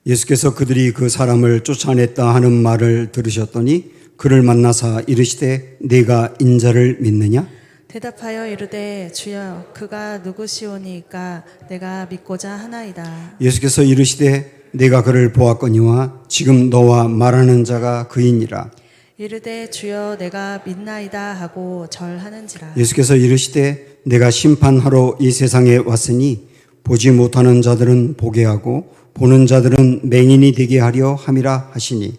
예수께서 그들이 그 사람을 쫓아냈다 하는 말을 들으셨더니 그를 만나사 이르시되 네가 인자를 믿느냐? 대답하여 이르되 주여 그가 누구시오니까 내가 믿고자 하나이다. 예수께서 이르시되 네가 그를 보았거니와 지금 너와 말하는 자가 그이니라. 이르되 주여 내가 믿나이다 하고 절하는지라. 예수께서 이르시되 내가 심판하러 이 세상에 왔으니 보지 못하는 자들은 보게 하고 보는 자들은 맹인이 되게 하려 함이라 하시니.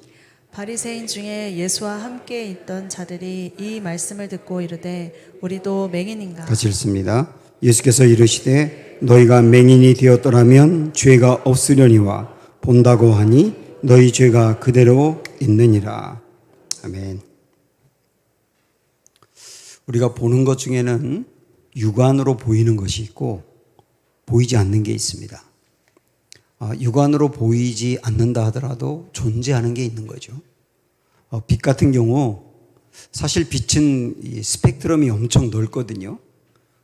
바리새인 중에 예수와 함께 있던 자들이 이 말씀을 듣고 이르되 우리도 맹인인가? 같이 읽습니다. 예수께서 이르시되 너희가 맹인이 되었더라면 죄가 없으려니와 본다고 하니 너희 죄가 그대로 있느니라. 아멘. 우리가 보는 것 중에는 육안으로 보이는 것이 있고 보이지 않는 게 있습니다. 육안으로 보이지 않는다 하더라도 존재하는 게 있는 거죠. 빛 같은 경우 사실 빛은 이 스펙트럼이 엄청 넓거든요.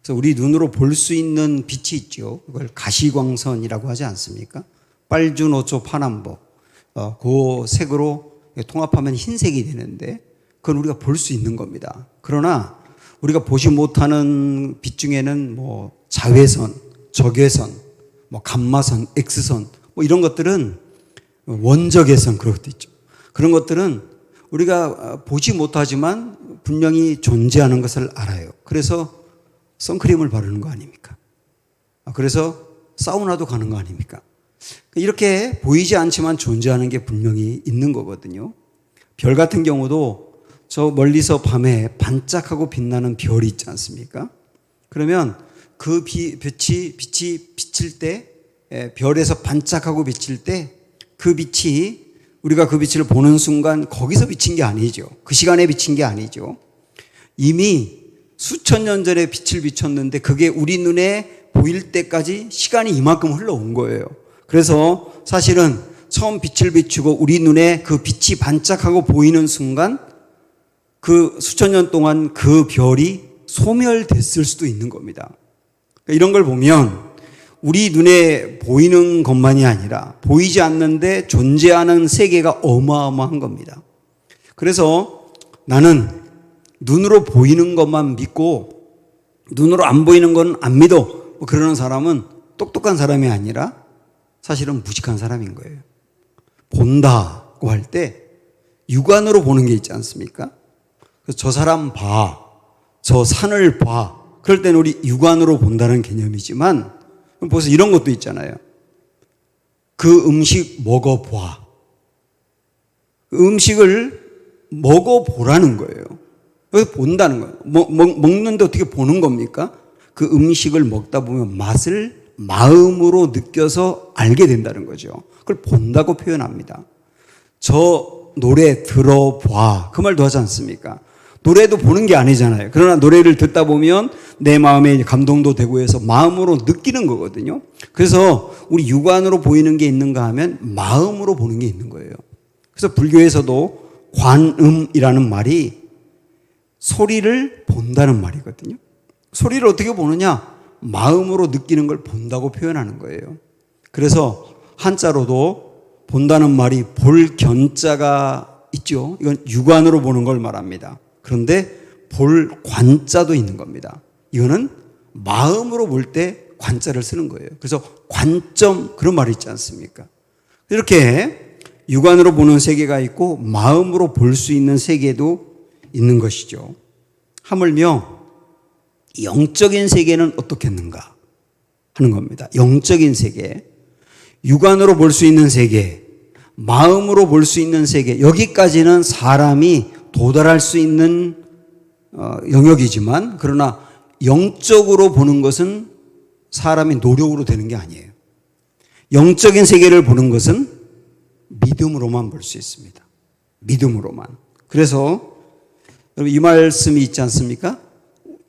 그래서 우리 눈으로 볼 수 있는 빛이 있죠. 그걸 가시광선이라고 하지 않습니까? 빨주노초 파남보 그 색으로 통합하면 흰색이 되는데 그건 우리가 볼 수 있는 겁니다. 그러나 우리가 보지 못하는 빛 중에는 뭐 자외선, 적외선, 뭐 감마선, X선 뭐 이런 것들은 원적외선 그런 것도 있죠. 그런 것들은 우리가 보지 못하지만 분명히 존재하는 것을 알아요. 그래서 선크림을 바르는 거 아닙니까? 그래서 사우나도 가는 거 아닙니까? 이렇게 보이지 않지만 존재하는 게 분명히 있는 거거든요. 별 같은 경우도 저 멀리서 밤에 반짝하고 빛나는 별이 있지 않습니까? 그러면 그 빛이 비칠 때 별에서 반짝하고 비칠 때 그 빛이 우리가 그 빛을 보는 순간 거기서 비친 게 아니죠. 그 시간에 비친 게 아니죠. 이미 수천 년 전에 빛을 비췄는데 그게 우리 눈에 보일 때까지 시간이 이만큼 흘러온 거예요. 그래서 사실은 처음 빛을 비추고 우리 눈에 그 빛이 반짝하고 보이는 순간 그 수천 년 동안 그 별이 소멸됐을 수도 있는 겁니다. 이런 걸 보면 우리 눈에 보이는 것만이 아니라 보이지 않는데 존재하는 세계가 어마어마한 겁니다. 그래서 나는 눈으로 보이는 것만 믿고 눈으로 안 보이는 건 안 믿어 뭐 그러는 사람은 똑똑한 사람이 아니라 사실은 무식한 사람인 거예요. 본다고 할 때 육안으로 보는 게 있지 않습니까? 그래서 저 사람 봐, 저 산을 봐. 그럴 때는 우리 육안으로 본다는 개념이지만 벌써 이런 것도 있잖아요. 그 음식 먹어봐. 그 음식을 먹어보라는 거예요. 그래서 본다는 거예요. 먹는데 어떻게 보는 겁니까? 그 음식을 먹다 보면 맛을 마음으로 느껴서 알게 된다는 거죠. 그걸 본다고 표현합니다. 저 노래 들어봐. 그 말도 하지 않습니까? 노래도 보는 게 아니잖아요. 그러나 노래를 듣다 보면 내 마음에 감동도 되고 해서 마음으로 느끼는 거거든요. 그래서 우리 육안으로 보이는 게 있는가 하면 마음으로 보는 게 있는 거예요. 그래서 불교에서도 관음이라는 말이 소리를 본다는 말이거든요. 소리를 어떻게 보느냐? 마음으로 느끼는 걸 본다고 표현하는 거예요. 그래서 한자로도 본다는 말이 볼 견자가 있죠. 이건 육안으로 보는 걸 말합니다. 그런데 볼 관자도 있는 겁니다. 이거는 마음으로 볼 때 관자를 쓰는 거예요. 그래서 관점 그런 말이 있지 않습니까? 이렇게 육안으로 보는 세계가 있고 마음으로 볼 수 있는 세계도 있는 것이죠. 하물며 영적인 세계는 어떻겠는가 하는 겁니다. 영적인 세계, 육안으로 볼 수 있는 세계, 마음으로 볼 수 있는 세계, 여기까지는 사람이 도달할 수 있는 영역이지만 그러나 영적으로 보는 것은 사람의 노력으로 되는 게 아니에요. 영적인 세계를 보는 것은 믿음으로만 볼 수 있습니다. 믿음으로만. 그래서 여러분 이 말씀이 있지 않습니까?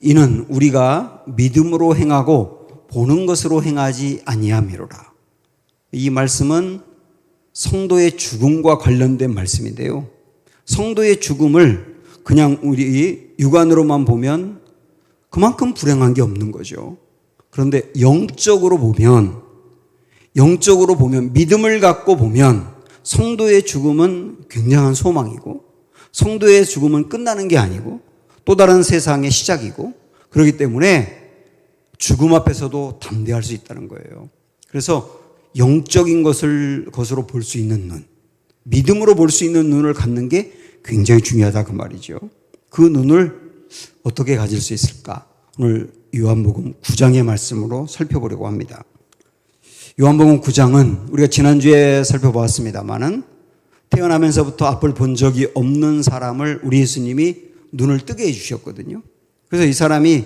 이는 우리가 믿음으로 행하고 보는 것으로 행하지 아니함이로라. 이 말씀은 성도의 죽음과 관련된 말씀인데요. 성도의 죽음을 그냥 우리 육안으로만 보면 그만큼 불행한 게 없는 거죠. 그런데 영적으로 보면 영적으로 보면, 믿음을 갖고 보면 성도의 죽음은 굉장한 소망이고, 성도의 죽음은 끝나는 게 아니고 또 다른 세상의 시작이고, 그렇기 때문에 죽음 앞에서도 담대할 수 있다는 거예요. 그래서 영적인 것으로 볼 수 있는 눈, 믿음으로 볼 수 있는 눈을 갖는 게 굉장히 중요하다 그 말이죠. 그 눈을 어떻게 가질 수 있을까? 오늘 요한복음 9장의 말씀으로 살펴보려고 합니다. 요한복음 9장은 우리가 지난주에 살펴보았습니다마는 태어나면서부터 앞을 본 적이 없는 사람을 우리 예수님이 눈을 뜨게 해주셨거든요. 그래서 이 사람이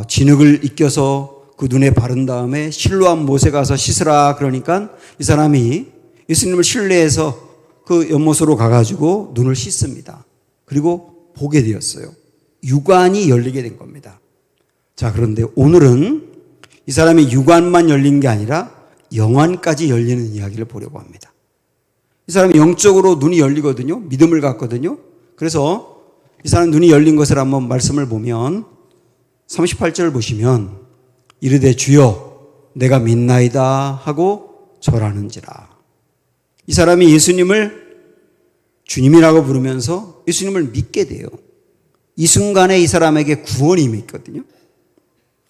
진흙을 익혀서 그 눈에 바른 다음에 실로암 못에 가서 씻으라 그러니까 이 사람이 예수님을 신뢰해서 그 연못으로 가가지고 눈을 씻습니다. 그리고 보게 되었어요. 육안이 열리게 된 겁니다. 자, 그런데 오늘은 이 사람이 육안만 열린 게 아니라 영안까지 열리는 이야기를 보려고 합니다. 이 사람이 영적으로 눈이 열리거든요. 믿음을 갖거든요. 그래서 이 사람 눈이 열린 것을 한번 말씀을 보면 38절 보시면 이르되 주여 내가 믿나이다 하고 절하는지라. 이 사람이 예수님을 주님이라고 부르면서 예수님을 믿게 돼요. 이 순간에 이 사람에게 구원이 있거든요.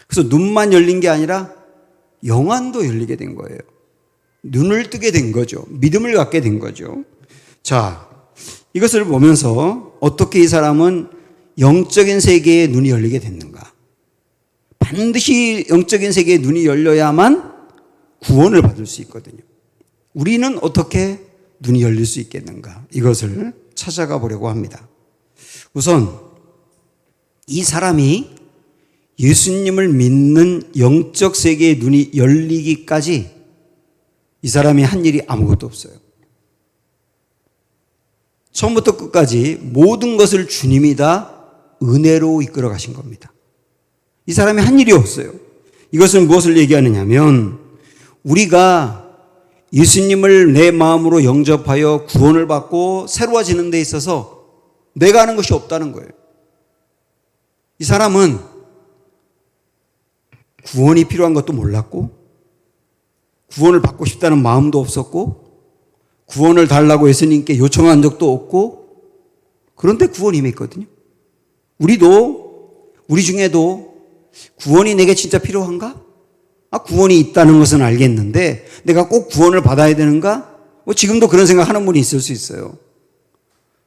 그래서 눈만 열린 게 아니라 영안도 열리게 된 거예요. 눈을 뜨게 된 거죠. 믿음을 갖게 된 거죠. 자, 이것을 보면서 어떻게 이 사람은 영적인 세계에 눈이 열리게 됐는가? 반드시 영적인 세계에 눈이 열려야만 구원을 받을 수 있거든요. 우리는 어떻게 눈이 열릴 수 있겠는가? 이것을 찾아가 보려고 합니다. 우선 이 사람이 예수님을 믿는 영적 세계의 눈이 열리기까지 이 사람이 한 일이 아무것도 없어요. 처음부터 끝까지 모든 것을 주님이 다 은혜로 이끌어 가신 겁니다. 이 사람이 한 일이 없어요. 이것은 무엇을 얘기하느냐면 우리가 예수님을 내 마음으로 영접하여 구원을 받고 새로워지는 데 있어서 내가 하는 것이 없다는 거예요. 이 사람은 구원이 필요한 것도 몰랐고 구원을 받고 싶다는 마음도 없었고 구원을 달라고 예수님께 요청한 적도 없고 그런데 구원이 임했거든요. 우리 중에도 구원이 내게 진짜 필요한가? 구원이 있다는 것은 알겠는데 내가 꼭 구원을 받아야 되는가? 지금도 그런 생각하는 분이 있을 수 있어요.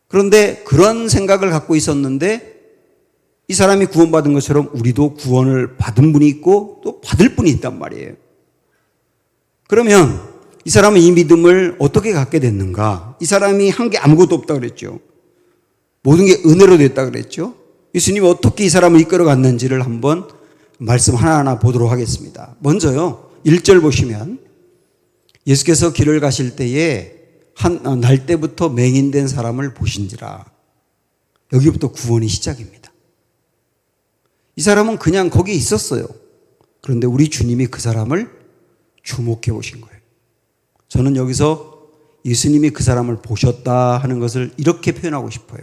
그런데 그런 생각을 갖고 있었는데 이 사람이 구원받은 것처럼 우리도 구원을 받은 분이 있고 또 받을 분이 있단 말이에요. 그러면 이 사람은 이 믿음을 어떻게 갖게 됐는가? 이 사람이 한 게 아무것도 없다고 그랬죠. 모든 게 은혜로 됐다고 그랬죠. 예수님이 어떻게 이 사람을 이끌어 갔는지를 한번 말씀 하나하나 보도록 하겠습니다. 먼저요, 1절 보시면 예수께서 길을 가실 때에 한 날 때부터 맹인된 사람을 보신지라. 여기부터 구원이 시작입니다. 이 사람은 그냥 거기에 있었어요. 그런데 우리 주님이 그 사람을 주목해 보신 거예요. 저는 여기서 예수님이 그 사람을 보셨다 하는 것을 이렇게 표현하고 싶어요.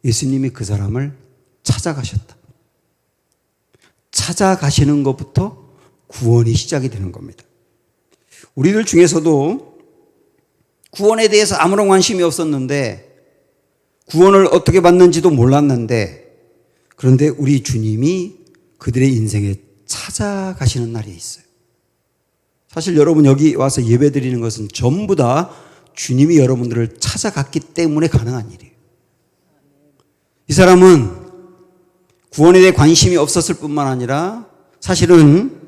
예수님이 그 사람을 찾아가셨다. 찾아가시는 것부터 구원이 시작이 되는 겁니다. 우리들 중에서도 구원에 대해서 아무런 관심이 없었는데 구원을 어떻게 받는지도 몰랐는데 그런데 우리 주님이 그들의 인생에 찾아가시는 날이 있어요. 사실 여러분 여기 와서 예배 드리는 것은 전부 다 주님이 여러분들을 찾아갔기 때문에 가능한 일이에요. 이 사람은 구원에 대해 관심이 없었을 뿐만 아니라 사실은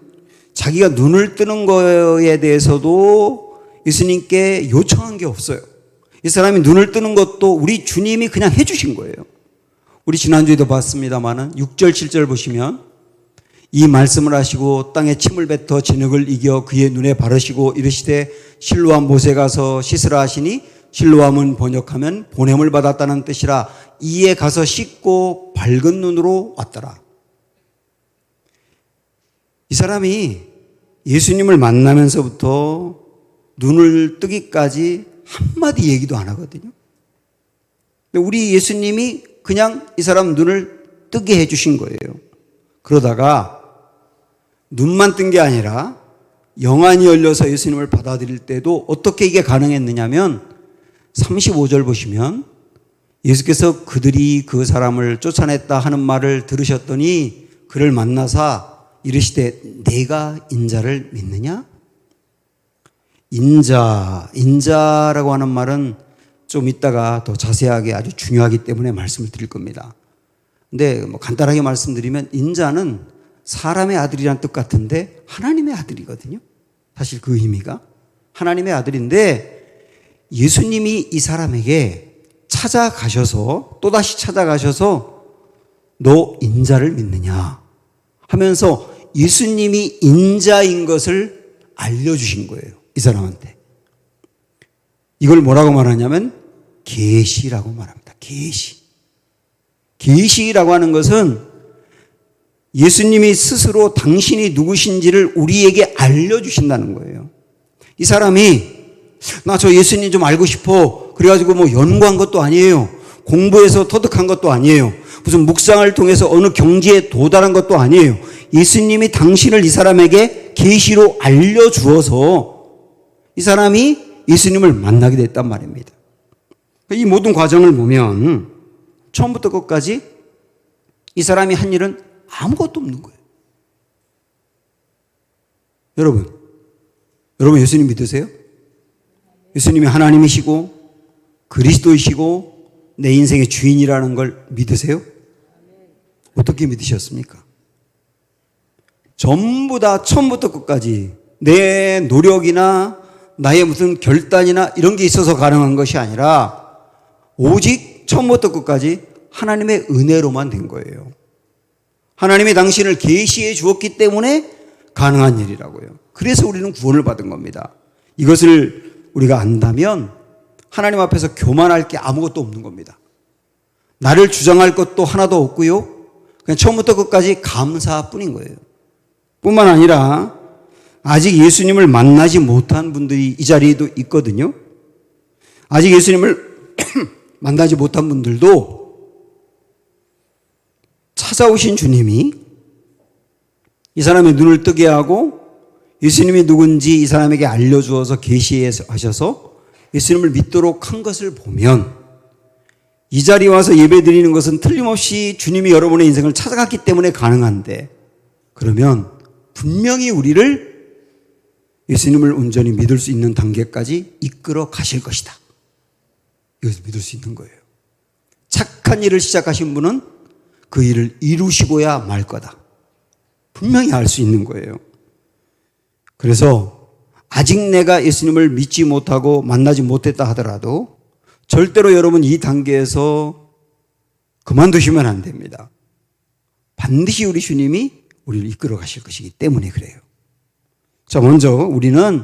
자기가 눈을 뜨는 거에 대해서도 예수님께 요청한 게 없어요. 이 사람이 눈을 뜨는 것도 우리 주님이 그냥 해주신 거예요. 우리 지난주에도 봤습니다마는 6절 7절 보시면 이 말씀을 하시고 땅에 침을 뱉어 진흙을 이겨 그의 눈에 바르시고 이르시되 실로암 못에 가서 씻으라 하시니 실로암은 번역하면 보냄을 받았다는 뜻이라. 이에 가서 씻고 밝은 눈으로 왔더라. 이 사람이 예수님을 만나면서부터 눈을 뜨기까지 한마디 얘기도 안 하거든요. 근데 우리 예수님이 그냥 이 사람 눈을 뜨게 해주신 거예요. 그러다가 눈만 뜬 게 아니라 영안이 열려서 예수님을 받아들일 때도 어떻게 이게 가능했느냐면 35절 보시면 예수께서 그들이 그 사람을 쫓아냈다 하는 말을 들으셨더니 그를 만나사 이르시되 내가 인자를 믿느냐? 인자라고 하는 말은 좀 이따가 더 자세하게 아주 중요하기 때문에 말씀을 드릴 겁니다. 근데 뭐 간단하게 말씀드리면 인자는 사람의 아들이란 뜻 같은데 하나님의 아들이거든요. 사실 그 의미가 하나님의 아들인데 예수님이 이 사람에게 찾아가셔서 또다시 찾아가셔서 너 인자를 믿느냐 하면서 예수님이 인자인 것을 알려주신 거예요. 이 사람한테. 이걸 뭐라고 말하냐면 계시라고 말합니다. 계시. 계시라고 하는 것은 예수님이 스스로 당신이 누구신지를 우리에게 알려주신다는 거예요. 이 사람이 나 저 예수님 좀 알고 싶어. 그래가지고 뭐 연구한 것도 아니에요. 공부해서 터득한 것도 아니에요. 무슨 묵상을 통해서 어느 경지에 도달한 것도 아니에요. 예수님이 당신을 이 사람에게 계시로 알려주어서 이 사람이 예수님을 만나게 됐단 말입니다. 이 모든 과정을 보면 처음부터 끝까지 이 사람이 한 일은 아무것도 없는 거예요. 여러분 예수님 믿으세요? 예수님이 하나님이시고 그리스도이시고 내 인생의 주인이라는 걸 믿으세요? 어떻게 믿으셨습니까? 전부 다 처음부터 끝까지 내 노력이나 나의 무슨 결단이나 이런 게 있어서 가능한 것이 아니라 오직 처음부터 끝까지 하나님의 은혜로만 된 거예요. 하나님이 당신을 계시해 주었기 때문에 가능한 일이라고요. 그래서 우리는 구원을 받은 겁니다. 이것을 우리가 안다면 하나님 앞에서 교만할 게 아무것도 없는 겁니다. 나를 주장할 것도 하나도 없고요. 그냥 처음부터 끝까지 감사뿐인 거예요. 뿐만 아니라 아직 예수님을 만나지 못한 분들이 이 자리에도 있거든요. 아직 예수님을 만나지 못한 분들도 찾아오신 주님이 이 사람의 눈을 뜨게 하고 예수님이 누군지 이 사람에게 알려주어서 계시하셔서 예수님을 믿도록 한 것을 보면 이 자리에 와서 예배 드리는 것은 틀림없이 주님이 여러분의 인생을 찾아갔기 때문에 가능한데 그러면 분명히 우리를 예수님을 온전히 믿을 수 있는 단계까지 이끌어 가실 것이다. 이것을 믿을 수 있는 거예요. 착한 일을 시작하신 분은 그 일을 이루시고야 말 거다. 분명히 알 수 있는 거예요. 그래서 아직 내가 예수님을 믿지 못하고 만나지 못했다 하더라도 절대로 여러분 이 단계에서 그만두시면 안 됩니다. 반드시 우리 주님이 우리를 이끌어 가실 것이기 때문에 그래요. 자, 먼저 우리는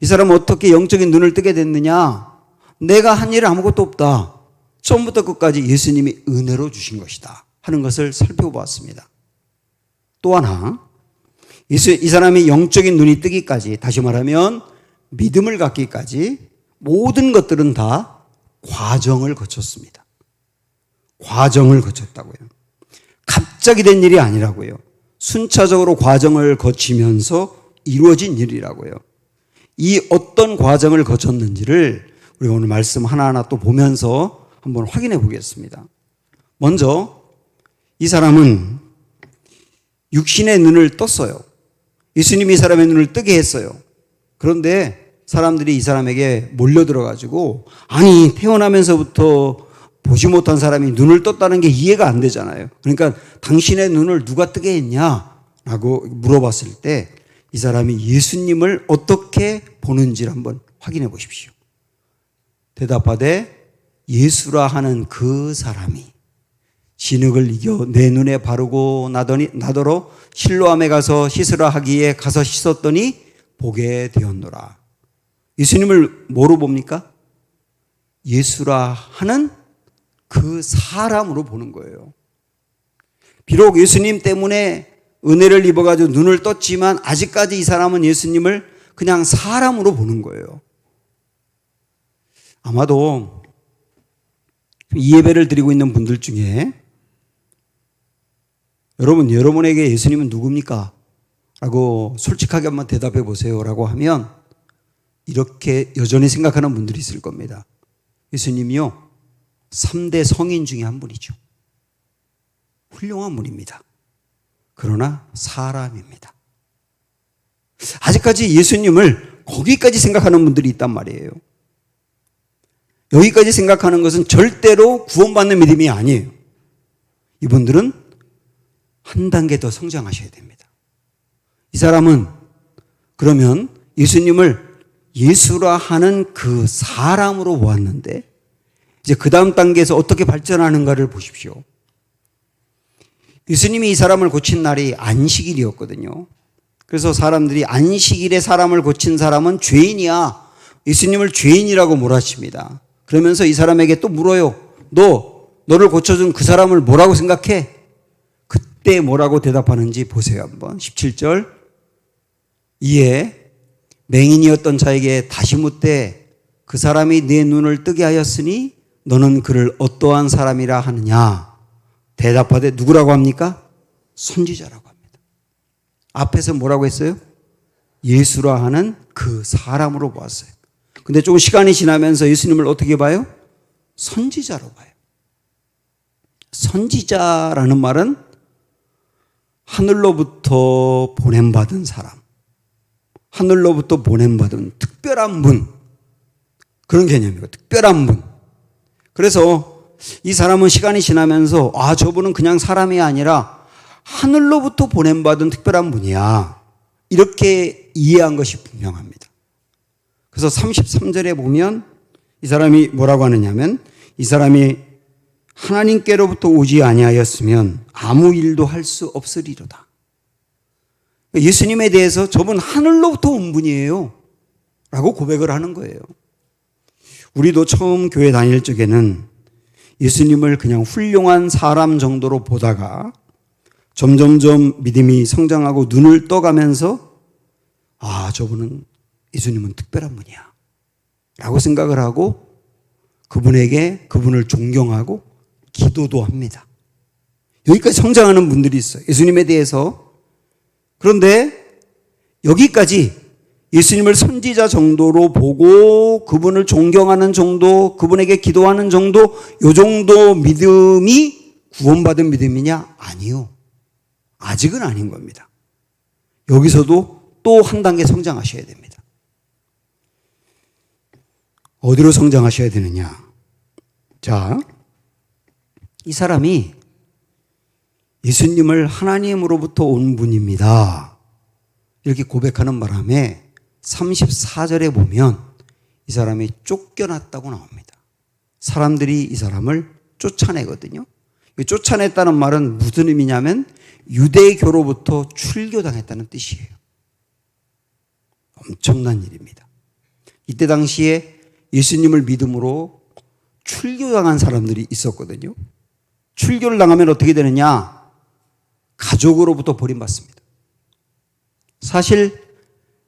이 사람은 어떻게 영적인 눈을 뜨게 됐느냐? 내가 한 일 아무것도 없다. 처음부터 끝까지 예수님이 은혜로 주신 것이다 하는 것을 살펴보았습니다. 또 하나, 이 사람이 영적인 눈이 뜨기까지, 다시 말하면 믿음을 갖기까지 모든 것들은 다 과정을 거쳤습니다. 과정을 거쳤다고요. 갑자기 된 일이 아니라고요. 순차적으로 과정을 거치면서 이루어진 일이라고요. 이 어떤 과정을 거쳤는지를 우리가 오늘 말씀 하나하나 또 보면서 한번 확인해 보겠습니다. 먼저 이 사람은 육신의 눈을 떴어요. 예수님이 이 사람의 눈을 뜨게 했어요. 그런데 사람들이 이 사람에게 몰려들어가지고 아니 태어나면서부터 보지 못한 사람이 눈을 떴다는 게 이해가 안 되잖아요. 그러니까 당신의 눈을 누가 뜨게 했냐라고 물어봤을 때 이 사람이 예수님을 어떻게 보는지를 한번 확인해 보십시오. 대답하되 예수라 하는 그 사람이 진흙을 이겨 내 눈에 바르고 나더러 실로암에 가서 씻으라 하기에 가서 씻었더니 보게 되었노라. 예수님을 뭐로 봅니까? 예수라 하는 그 사람으로 보는 거예요. 비록 예수님 때문에 은혜를 입어가지고 눈을 떴지만 아직까지 이 사람은 예수님을 그냥 사람으로 보는 거예요. 아마도 이 예배를 드리고 있는 분들 중에 여러분에게 예수님은 누굽니까? 라고 솔직하게 한번 대답해 보세요 라고 하면 이렇게 여전히 생각하는 분들이 있을 겁니다. 예수님이요 3대 성인 중에 한 분이죠. 훌륭한 분입니다. 그러나 사람입니다. 아직까지 예수님을 거기까지 생각하는 분들이 있단 말이에요. 여기까지 생각하는 것은 절대로 구원받는 믿음이 아니에요. 이분들은 한 단계 더 성장하셔야 됩니다. 이 사람은 그러면 예수님을 예수라 하는 그 사람으로 보았는데 이제 그 다음 단계에서 어떻게 발전하는가를 보십시오. 예수님이 이 사람을 고친 날이 안식일이었거든요. 그래서 사람들이 안식일에 사람을 고친 사람은 죄인이야. 예수님을 죄인이라고 몰아칩니다. 그러면서 이 사람에게 또 물어요. 너를 고쳐준 그 사람을 뭐라고 생각해? 그때 뭐라고 대답하는지 보세요. 한번 17절. 이에 맹인이었던 자에게 다시 묻되 그 사람이 내 눈을 뜨게 하였으니 너는 그를 어떠한 사람이라 하느냐? 대답하되 누구라고 합니까? 선지자라고 합니다. 앞에서 뭐라고 했어요? 예수라 하는 그 사람으로 보았어요. 근데 조금 시간이 지나면서 예수님을 어떻게 봐요? 선지자로 봐요. 선지자라는 말은 하늘로부터 보냄받은 사람, 하늘로부터 보냄받은 특별한 분, 그런 개념이고 특별한 분. 그래서 이 사람은 시간이 지나면서 저분은 그냥 사람이 아니라 하늘로부터 보냄받은 특별한 분이야, 이렇게 이해한 것이 분명합니다. 그래서 33절에 보면 이 사람이 뭐라고 하느냐면 이 사람이 하나님께로부터 오지 아니하였으면 아무 일도 할 수 없으리로다. 예수님에 대해서 저분 하늘로부터 온 분이에요 라고 고백을 하는 거예요. 우리도 처음 교회 다닐 적에는 예수님을 그냥 훌륭한 사람 정도로 보다가 점점점 믿음이 성장하고 눈을 떠가면서 저분은 예수님은 특별한 분이야 라고 생각을 하고 그분을 존경하고 기도도 합니다. 여기까지 성장하는 분들이 있어요. 예수님에 대해서. 그런데 여기까지 예수님을 선지자 정도로 보고 그분을 존경하는 정도, 그분에게 기도하는 정도, 이 정도 믿음이 구원받은 믿음이냐? 아니요. 아직은 아닌 겁니다. 여기서도 또 한 단계 성장하셔야 됩니다. 어디로 성장하셔야 되느냐? 자, 이 사람이 예수님을 하나님으로부터 온 분입니다. 이렇게 고백하는 바람에 34절에 보면 이 사람이 쫓겨났다고 나옵니다. 사람들이 이 사람을 쫓아내거든요. 쫓아냈다는 말은 무슨 의미냐면 유대교로부터 출교당했다는 뜻이에요. 엄청난 일입니다. 이때 당시에 예수님을 믿음으로 출교당한 사람들이 있었거든요. 출교를 당하면 어떻게 되느냐? 가족으로부터 버림받습니다. 사실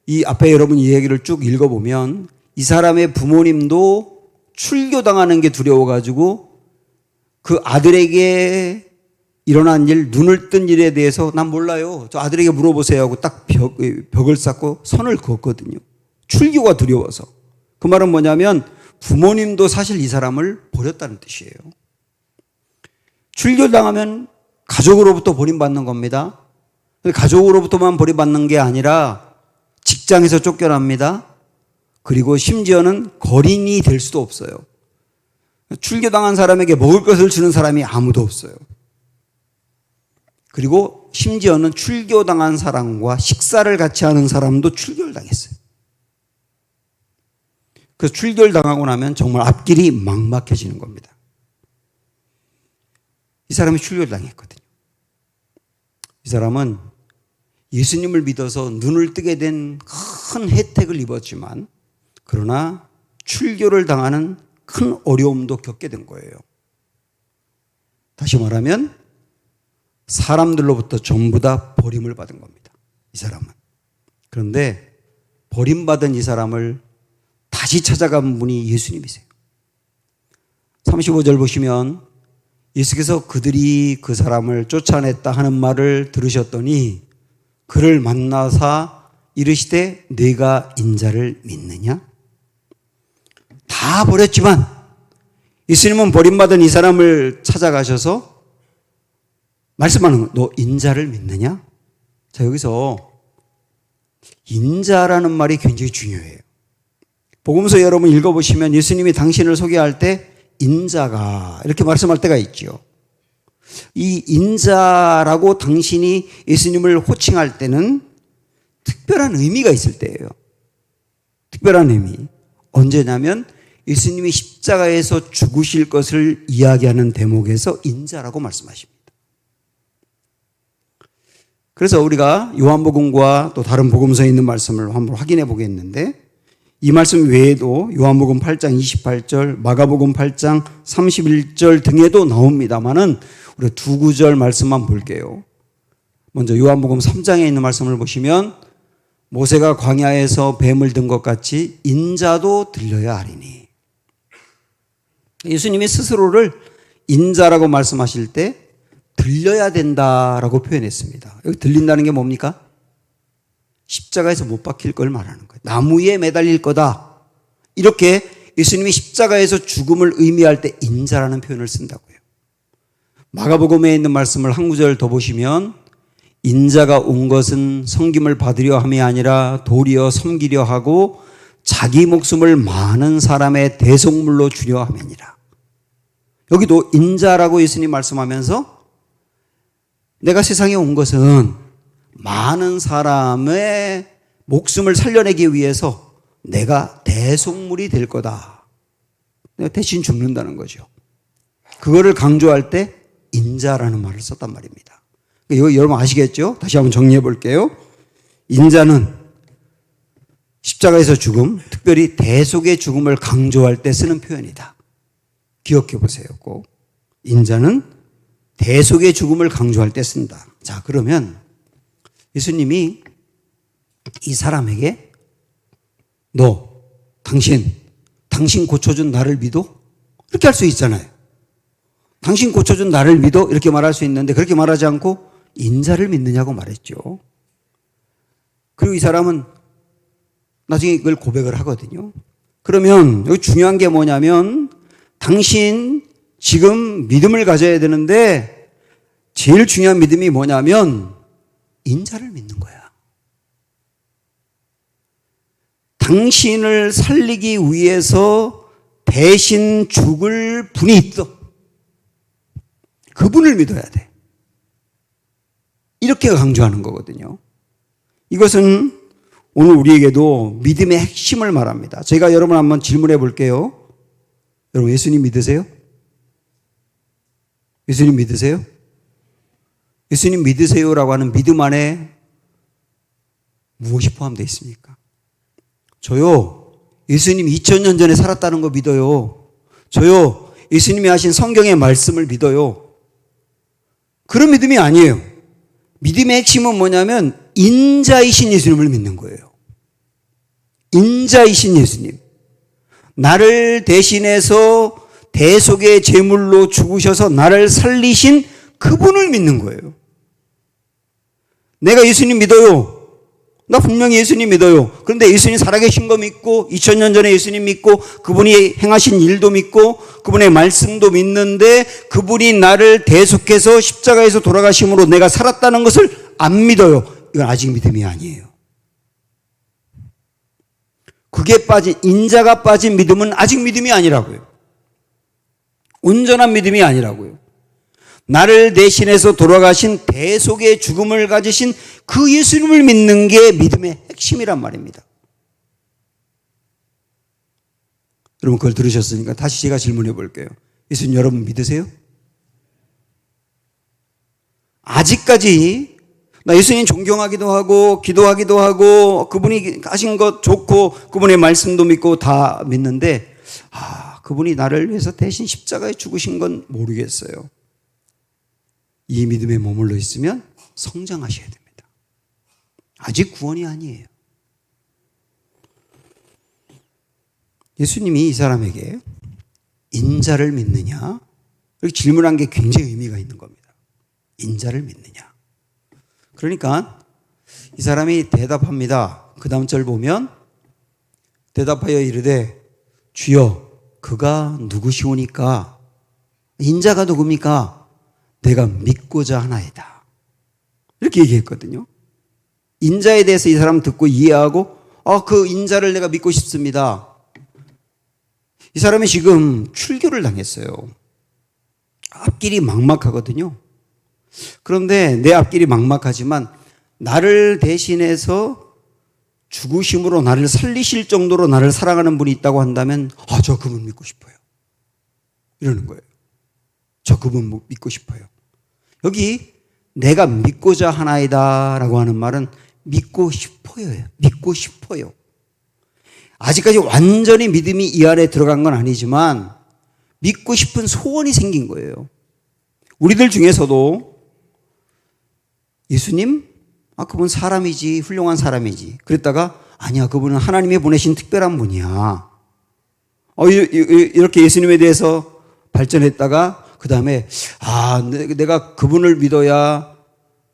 이 앞에 여러분 이 얘기를 쭉 읽어보면 이 사람의 부모님도 출교당하는 게 두려워가지고 그 아들에게 일어난 일, 눈을 뜬 일에 대해서 난 몰라요, 저 아들에게 물어보세요 하고 딱 벽을 쌓고 선을 그었거든요. 출교가 두려워서. 그 말은 뭐냐면 부모님도 사실 이 사람을 버렸다는 뜻이에요. 출교당하면 가족으로부터 버림받는 겁니다. 가족으로부터만 버림받는 게 아니라 직장에서 쫓겨납니다. 그리고 심지어는 거린이 될 수도 없어요. 출교당한 사람에게 먹을 것을 주는 사람이 아무도 없어요. 그리고 심지어는 출교당한 사람과 식사를 같이 하는 사람도 출교를 당했어요. 그래서 출교를 당하고 나면 정말 앞길이 막막해지는 겁니다. 이 사람이 출교를 당했거든요. 이 사람은 예수님을 믿어서 눈을 뜨게 된 큰 혜택을 입었지만 그러나 출교를 당하는 큰 어려움도 겪게 된 거예요. 다시 말하면 사람들로부터 전부 다 버림을 받은 겁니다. 이 사람은. 그런데 버림받은 이 사람을 다시 찾아간 분이 예수님이세요. 35절 보시면 예수께서 그들이 그 사람을 쫓아냈다 하는 말을 들으셨더니 그를 만나사 이르시되 네가 인자를 믿느냐? 다 버렸지만 예수님은 버림받은 이 사람을 찾아가셔서 말씀하는 거예요. 너 인자를 믿느냐? 자, 여기서 인자라는 말이 굉장히 중요해요. 복음서 여러분 읽어보시면 예수님이 당신을 소개할 때 인자가 이렇게 말씀할 때가 있죠. 이 인자라고 당신이 예수님을 호칭할 때는 특별한 의미가 있을 때예요. 특별한 의미. 언제냐면 예수님이 십자가에서 죽으실 것을 이야기하는 대목에서 인자라고 말씀하십니다. 그래서 우리가 요한복음과 또 다른 복음서에 있는 말씀을 한번 확인해 보겠는데, 이 말씀 외에도 요한복음 8장 28절, 마가복음 8장 31절 등에도 나옵니다만은 우리 두 구절 말씀만 볼게요. 먼저 요한복음 3장에 있는 말씀을 보시면 모세가 광야에서 뱀을 든 것 같이 인자도 들려야 하리니. 예수님이 스스로를 인자라고 말씀하실 때 들려야 된다라고 표현했습니다. 여기 들린다는 게 뭡니까? 십자가에서 못 박힐 걸 말하는 거예요. 나무에 매달릴 거다. 이렇게 예수님이 십자가에서 죽음을 의미할 때 인자라는 표현을 쓴다고요. 마가복음에 있는 말씀을 한 구절 더 보시면 인자가 온 것은 섬김을 받으려 함이 아니라 도리어 섬기려 하고 자기 목숨을 많은 사람의 대속물로 주려 함이니라. 여기도 인자라고 예수님 말씀하면서 내가 세상에 온 것은 많은 사람의 목숨을 살려내기 위해서 내가 대속물이 될 거다. 내가 대신 죽는다는 거죠. 그거를 강조할 때 인자라는 말을 썼단 말입니다. 이거 여러분 아시겠죠? 다시 한번 정리해 볼게요. 인자는 십자가에서 죽음, 특별히 대속의 죽음을 강조할 때 쓰는 표현이다. 기억해 보세요. 꼭. 인자는 대속의 죽음을 강조할 때 쓴다. 자, 그러면 예수님이 이 사람에게 당신 고쳐준 나를 믿어? 이렇게 할 수 있잖아요. 당신 고쳐준 나를 믿어? 이렇게 말할 수 있는데 그렇게 말하지 않고 인자를 믿느냐고 말했죠. 그리고 이 사람은 나중에 이걸 고백을 하거든요. 그러면 여기 중요한 게 뭐냐면 당신 지금 믿음을 가져야 되는데 제일 중요한 믿음이 뭐냐면 인자를 믿는 거야. 당신을 살리기 위해서 대신 죽을 분이 있어. 그분을 믿어야 돼. 이렇게 강조하는 거거든요. 이것은 오늘 우리에게도 믿음의 핵심을 말합니다. 제가 여러분 한번 질문해 볼게요. 여러분 예수님 믿으세요? 예수님 믿으세요? 예수님 믿으세요라고 하는 믿음 안에 무엇이 포함되어 있습니까? 저요, 예수님 2000년 전에 살았다는 거 믿어요. 저요, 예수님이 하신 성경의 말씀을 믿어요. 그런 믿음이 아니에요. 믿음의 핵심은 뭐냐면 인자이신 예수님을 믿는 거예요. 인자이신 예수님. 나를 대신해서 대속의 제물로 죽으셔서 나를 살리신 그분을 믿는 거예요. 내가 예수님 믿어요. 나 분명히 예수님 믿어요. 그런데 예수님 살아계신 거 믿고 2000년 전에 예수님 믿고 그분이 행하신 일도 믿고 그분의 말씀도 믿는데 그분이 나를 대속해서 십자가에서 돌아가심으로 내가 살았다는 것을 안 믿어요. 이건 아직 믿음이 아니에요. 그게 빠진, 인자가 빠진 믿음은 아직 믿음이 아니라고요. 온전한 믿음이 아니라고요. 나를 대신해서 돌아가신 대속의 죽음을 가지신 그 예수님을 믿는 게 믿음의 핵심이란 말입니다. 여러분 그걸 들으셨으니까 다시 제가 질문해 볼게요. 예수님 여러분 믿으세요? 아직까지 나 예수님 존경하기도 하고 기도하기도 하고 그분이 하신 것 좋고 그분의 말씀도 믿고 다 믿는데 그분이 나를 위해서 대신 십자가에 죽으신 건 모르겠어요. 이 믿음에 머물러 있으면 성장하셔야 됩니다. 아직 구원이 아니에요. 예수님이 이 사람에게 인자를 믿느냐? 이렇게 질문한 게 굉장히 의미가 있는 겁니다. 인자를 믿느냐? 그러니까 이 사람이 대답합니다. 그 다음 절 보면 대답하여 이르되 주여 그가 누구시오니까 인자가 누굽니까? 내가 믿고자 하나이다. 이렇게 얘기했거든요. 인자에 대해서 이 사람 듣고 이해하고 그 인자를 내가 믿고 싶습니다. 이 사람이 지금 출교를 당했어요. 앞길이 막막하거든요. 그런데 내 앞길이 막막하지만 나를 대신해서 죽으심으로 나를 살리실 정도로 나를 사랑하는 분이 있다고 한다면 저 그분 믿고 싶어요. 이러는 거예요. 저 그분 믿고 싶어요. 여기 내가 믿고자 하나이다 라고 하는 말은 믿고 싶어요. 믿고 싶어요. 아직까지 완전히 믿음이 이 안에 들어간 건 아니지만 믿고 싶은 소원이 생긴 거예요. 우리들 중에서도 예수님? 그분 사람이지, 훌륭한 사람이지. 그랬다가 아니야, 그분은 하나님이 보내신 특별한 분이야. 이렇게 예수님에 대해서 발전했다가 그 다음에 내가 그분을 믿어야,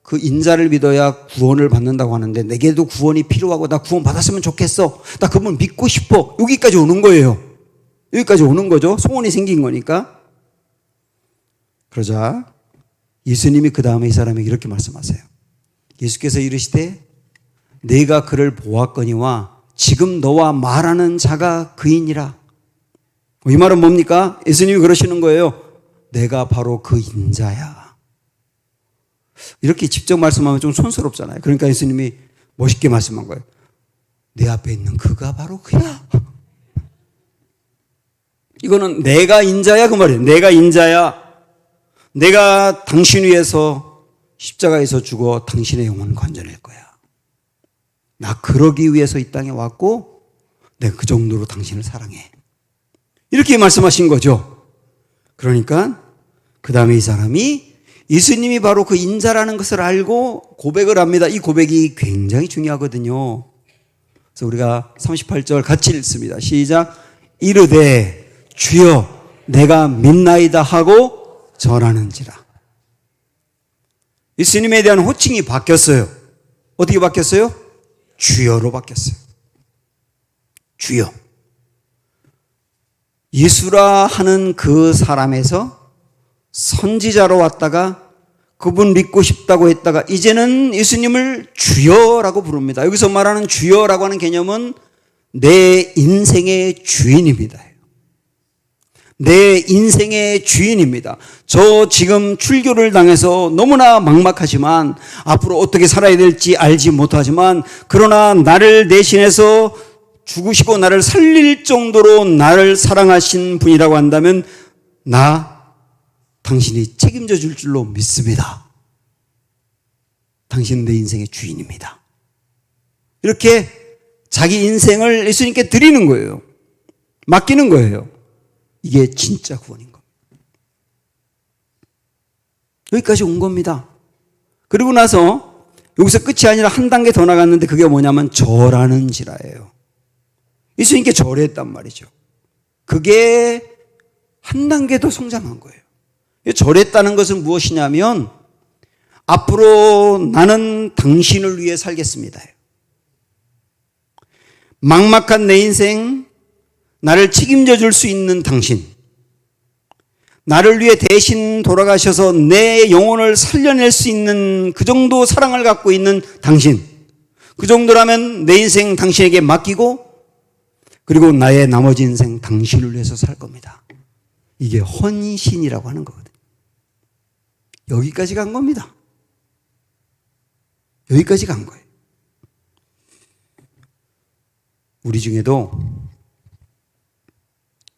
그 인자를 믿어야 구원을 받는다고 하는데 내게도 구원이 필요하고 나 구원 받았으면 좋겠어. 나 그분 믿고 싶어. 여기까지 오는 거예요. 여기까지 오는 거죠. 소원이 생긴 거니까. 그러자 예수님이 그 다음에 이 사람에게 이렇게 말씀하세요. 예수께서 이르시되 내가 그를 보았거니와 지금 너와 말하는 자가 그이니라. 이 말은 뭡니까? 예수님이 그러시는 거예요. 내가 바로 그 인자야. 이렇게 직접 말씀하면 좀 촌스럽잖아요. 그러니까 예수님이 멋있게 말씀한 거예요. 내 앞에 있는 그가 바로 그야. 이거는 내가 인자야 그 말이에요. 내가 인자야. 내가 당신 위해서 십자가에서 죽어 당신의 영혼 건져낼 거야. 나 그러기 위해서 이 땅에 왔고 내가 그 정도로 당신을 사랑해. 이렇게 말씀하신 거죠. 그러니까 그 다음에 이 사람이 예수님이 바로 그 인자라는 것을 알고 고백을 합니다. 이 고백이 굉장히 중요하거든요. 그래서 우리가 38절 같이 읽습니다. 시작. 이르되 주여 내가 믿나이다 하고 절하는지라. 예수님에 대한 호칭이 바뀌었어요. 어떻게 바뀌었어요? 주여로 바뀌었어요. 주여. 예수라 하는 그 사람에서 선지자로 왔다가 그분 믿고 싶다고 했다가 이제는 예수님을 주여라고 부릅니다. 여기서 말하는 주여라고 하는 개념은 내 인생의 주인입니다. 내 인생의 주인입니다. 저 지금 출교를 당해서 너무나 막막하지만 앞으로 어떻게 살아야 될지 알지 못하지만 그러나 나를 대신해서 죽으시고 나를 살릴 정도로 나를 사랑하신 분이라고 한다면 당신이 책임져 줄 줄로 믿습니다. 당신은 내 인생의 주인입니다. 이렇게 자기 인생을 예수님께 드리는 거예요. 맡기는 거예요. 이게 진짜 구원인 겁니다. 여기까지 온 겁니다. 그리고 나서 여기서 끝이 아니라 한 단계 더 나갔는데 그게 뭐냐면 절하는지라예요. 예수님께 절했단 말이죠. 그게 한 단계 더 성장한 거예요. 절했다는 것은 무엇이냐면 앞으로 나는 당신을 위해 살겠습니다. 막막한 내 인생, 나를 책임져 줄 수 있는 당신, 나를 위해 대신 돌아가셔서 내 영혼을 살려낼 수 있는 그 정도 사랑을 갖고 있는 당신, 그 정도라면 내 인생 당신에게 맡기고 그리고 나의 나머지 인생 당신을 위해서 살 겁니다. 이게 헌신이라고 하는 거거든요. 여기까지 간 겁니다. 여기까지 간 거예요. 우리 중에도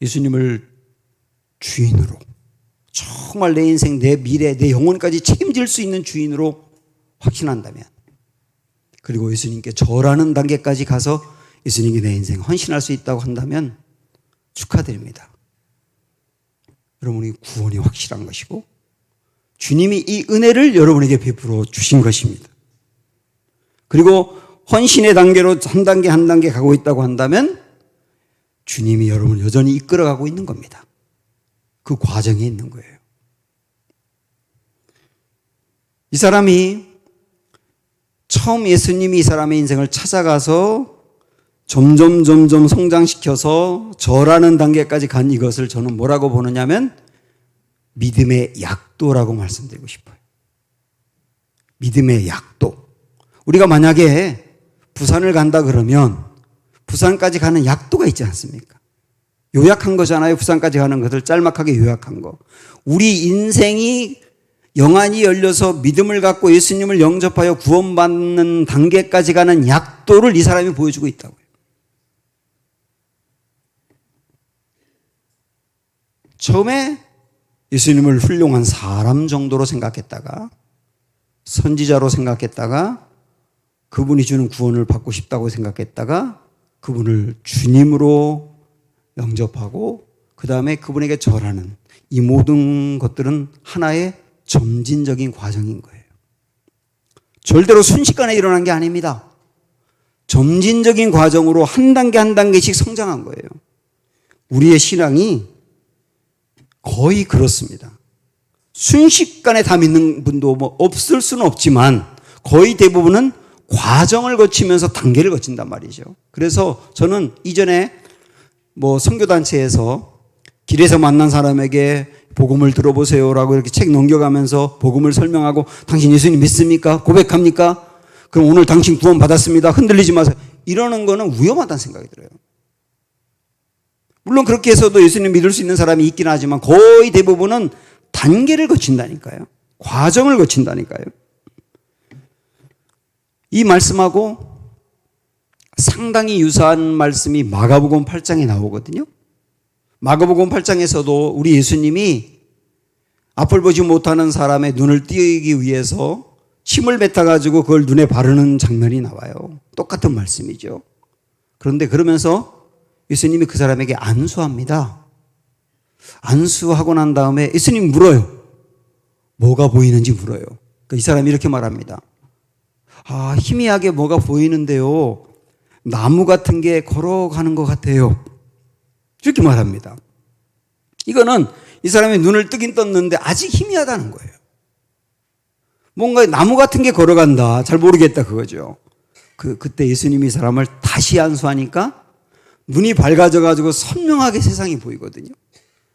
예수님을 주인으로 정말 내 인생, 내 미래, 내 영혼까지 책임질 수 있는 주인으로 확신한다면 그리고 예수님께 절하는 단계까지 가서 예수님이 내 인생 헌신할 수 있다고 한다면 축하드립니다. 여러분이 구원이 확실한 것이고 주님이 이 은혜를 여러분에게 베풀어 주신 것입니다. 그리고 헌신의 단계로 한 단계 한 단계 가고 있다고 한다면 주님이 여러분을 여전히 이끌어가고 있는 겁니다. 그 과정에 있는 거예요. 이 사람이 처음 예수님이 이 사람의 인생을 찾아가서 점점 성장시켜서 절하는 단계까지 간 이것을 저는 뭐라고 보느냐면 믿음의 약도라고 말씀드리고 싶어요. 믿음의 약도. 우리가 만약에 부산을 간다 그러면 부산까지 가는 약도가 있지 않습니까? 요약한 거잖아요. 부산까지 가는 것을 짤막하게 요약한 거. 우리 인생이 영안이 열려서 믿음을 갖고 예수님을 영접하여 구원받는 단계까지 가는 약도를 이 사람이 보여주고 있다고요. 처음에 예수님을 훌륭한 사람 정도로 생각했다가 선지자로 생각했다가 그분이 주는 구원을 받고 싶다고 생각했다가 그분을 주님으로 영접하고 그 다음에 그분에게 절하는 이 모든 것들은 하나의 점진적인 과정인 거예요. 절대로 순식간에 일어난 게 아닙니다. 점진적인 과정으로 한 단계 한 단계씩 성장한 거예요. 우리의 신앙이 거의 그렇습니다. 순식간에 다 믿는 분도 뭐 없을 수는 없지만 거의 대부분은 과정을 거치면서 단계를 거친단 말이죠. 그래서 저는 이전에 뭐 선교단체에서 길에서 만난 사람에게 복음을 들어보세요라고 이렇게 책 넘겨가면서 복음을 설명하고 당신 예수님 믿습니까? 고백합니까? 그럼 오늘 당신 구원 받았습니다. 흔들리지 마세요. 이러는 거는 위험하다는 생각이 들어요. 물론 그렇게 해서도 예수님 믿을 수 있는 사람이 있긴 하지만 거의 대부분은 단계를 거친다니까요. 과정을 거친다니까요. 이 말씀하고 상당히 유사한 말씀이 마가복음 8장에 나오거든요. 마가복음 8장에서도 우리 예수님이 앞을 보지 못하는 사람의 눈을 띄기 위해서 침을 뱉어가지고 그걸 눈에 바르는 장면이 나와요. 똑같은 말씀이죠. 그런데 그러면서 예수님이 그 사람에게 안수합니다. 안수하고 난 다음에 예수님 물어요. 뭐가 보이는지 물어요. 그러니까 이 사람이 이렇게 말합니다. 희미하게 뭐가 보이는데요. 나무 같은 게 걸어가는 것 같아요. 이렇게 말합니다. 이거는 이 사람이 눈을 뜨긴 떴는데 아직 희미하다는 거예요. 뭔가 나무 같은 게 걸어간다. 잘 모르겠다 그거죠. 그때 예수님이 이 사람을 다시 안수하니까 눈이 밝아져가지고 선명하게 세상이 보이거든요.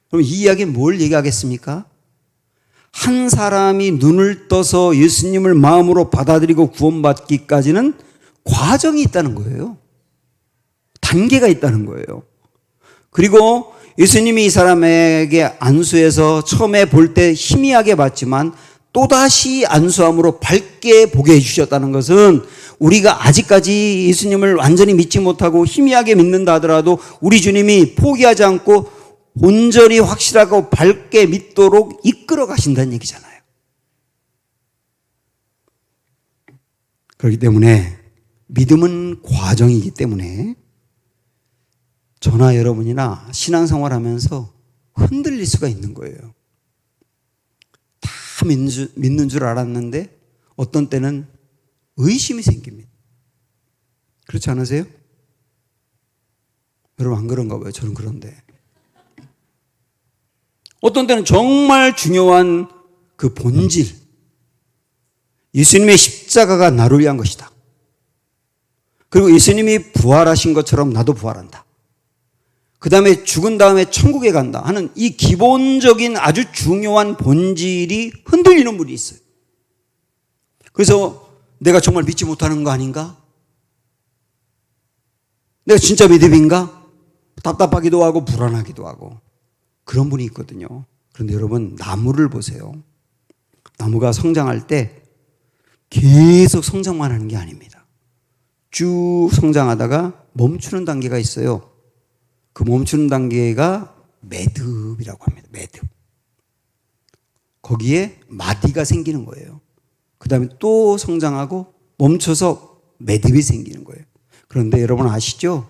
그럼 이 이야기는 뭘 얘기하겠습니까? 한 사람이 눈을 떠서 예수님을 마음으로 받아들이고 구원받기까지는 과정이 있다는 거예요. 단계가 있다는 거예요. 그리고 예수님이 이 사람에게 안수해서 처음에 볼 때 희미하게 봤지만 또다시 안수함으로 밝게 보게 해주셨다는 것은 우리가 아직까지 예수님을 완전히 믿지 못하고 희미하게 믿는다 하더라도 우리 주님이 포기하지 않고 온전히 확실하고 밝게 믿도록 이끌어 가신다는 얘기잖아요. 그렇기 때문에 믿음은 과정이기 때문에 저나 여러분이나 신앙생활 하면서 흔들릴 수가 있는 거예요. 다 믿는 줄 알았는데 어떤 때는 의심이 생깁니다. 그렇지 않으세요? 여러분 안 그런가 봐요. 저는 그런데. 어떤 때는 정말 중요한 그 본질, 예수님의 십자가가 나를 위한 것이다. 그리고 예수님이 부활하신 것처럼 나도 부활한다. 그 다음에 죽은 다음에 천국에 간다 하는 이 기본적인 아주 중요한 본질이 흔들리는 분이 있어요. 그래서 내가 정말 믿지 못하는 거 아닌가? 내가 진짜 믿음인가? 답답하기도 하고 불안하기도 하고 그런 분이 있거든요. 그런데 여러분 나무를 보세요. 나무가 성장할 때 계속 성장만 하는 게 아닙니다. 쭉 성장하다가 멈추는 단계가 있어요. 그 멈추는 단계가 매듭이라고 합니다. 매듭. 거기에 마디가 생기는 거예요. 그 다음에 또 성장하고 멈춰서 매듭이 생기는 거예요. 그런데 여러분 아시죠?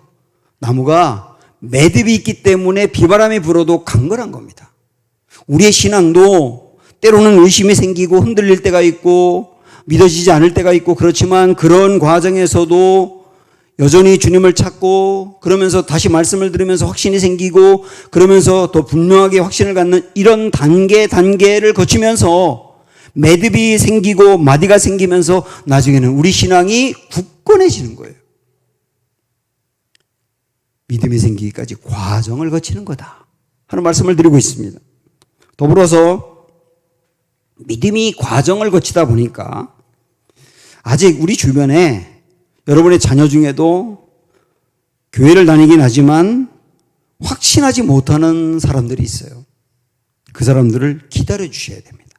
나무가 매듭이 있기 때문에 비바람이 불어도 강건한 겁니다. 우리의 신앙도 때로는 의심이 생기고 흔들릴 때가 있고 믿어지지 않을 때가 있고 그렇지만 그런 과정에서도 여전히 주님을 찾고 그러면서 다시 말씀을 들으면서 확신이 생기고 그러면서 더 분명하게 확신을 갖는 이런 단계를 거치면서 매듭이 생기고 마디가 생기면서 나중에는 우리 신앙이 굳건해지는 거예요. 믿음이 생기기까지 과정을 거치는 거다 하는 말씀을 드리고 있습니다. 더불어서 믿음이 과정을 거치다 보니까 아직 우리 주변에 여러분의 자녀 중에도 교회를 다니긴 하지만 확신하지 못하는 사람들이 있어요. 그 사람들을 기다려 주셔야 됩니다.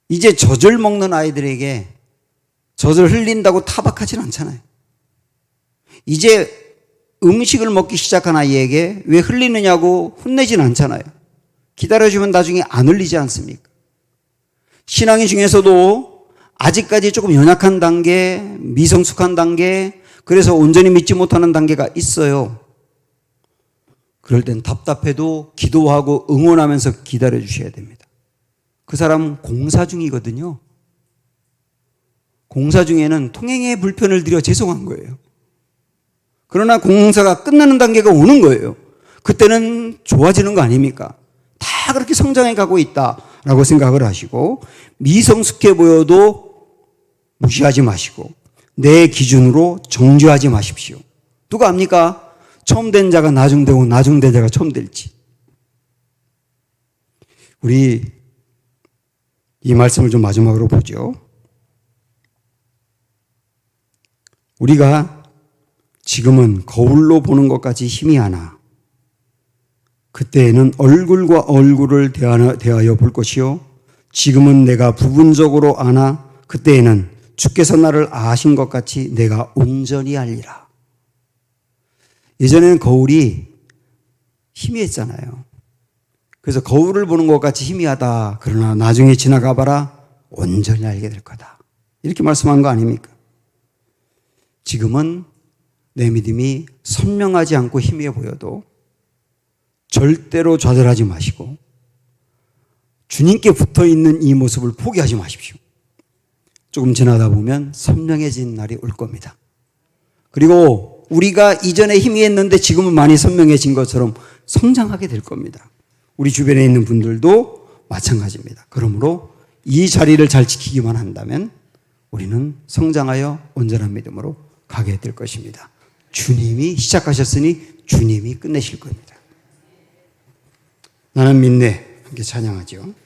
이제 젖을 먹는 아이들에게 젖을 흘린다고 타박하진 않잖아요. 이제 음식을 먹기 시작한 아이에게 왜 흘리느냐고 혼내진 않잖아요. 기다려주면 나중에 안 흘리지 않습니까? 신앙인 중에서도 아직까지 조금 연약한 단계, 미성숙한 단계, 그래서 온전히 믿지 못하는 단계가 있어요. 그럴 땐 답답해도 기도하고 응원하면서 기다려 주셔야 됩니다. 그 사람 공사 중이거든요. 공사 중에는 통행에 불편을 드려 죄송한 거예요. 그러나 공사가 끝나는 단계가 오는 거예요. 그때는 좋아지는 거 아닙니까? 다 그렇게 성장해 가고 있다라고 생각을 하시고 미성숙해 보여도 무시하지 마시고 내 기준으로 정죄하지 마십시오. 누가 압니까? 처음 된 자가 나중되고 나중된 자가 처음 될지. 우리 이 말씀을 좀 마지막으로 보죠. 우리가 지금은 거울로 보는 것까지 힘이 하나 그때에는 얼굴과 얼굴을 대하여 볼 것이요 지금은 내가 부분적으로 아나 그때에는 주께서 나를 아신 것 같이 내가 온전히 알리라. 예전에는 거울이 희미했잖아요. 그래서 거울을 보는 것 같이 희미하다. 그러나 나중에 지나가 봐라. 온전히 알게 될 거다. 이렇게 말씀한 거 아닙니까? 지금은 내 믿음이 선명하지 않고 희미해 보여도 절대로 좌절하지 마시고 주님께 붙어 있는 이 모습을 포기하지 마십시오. 조금 지나다 보면 선명해진 날이 올 겁니다. 그리고 우리가 이전에 희미했는데 지금은 많이 선명해진 것처럼 성장하게 될 겁니다. 우리 주변에 있는 분들도 마찬가지입니다. 그러므로 이 자리를 잘 지키기만 한다면 우리는 성장하여 온전한 믿음으로 가게 될 것입니다. 주님이 시작하셨으니 주님이 끝내실 겁니다. 나는 믿네. 함께 찬양하죠.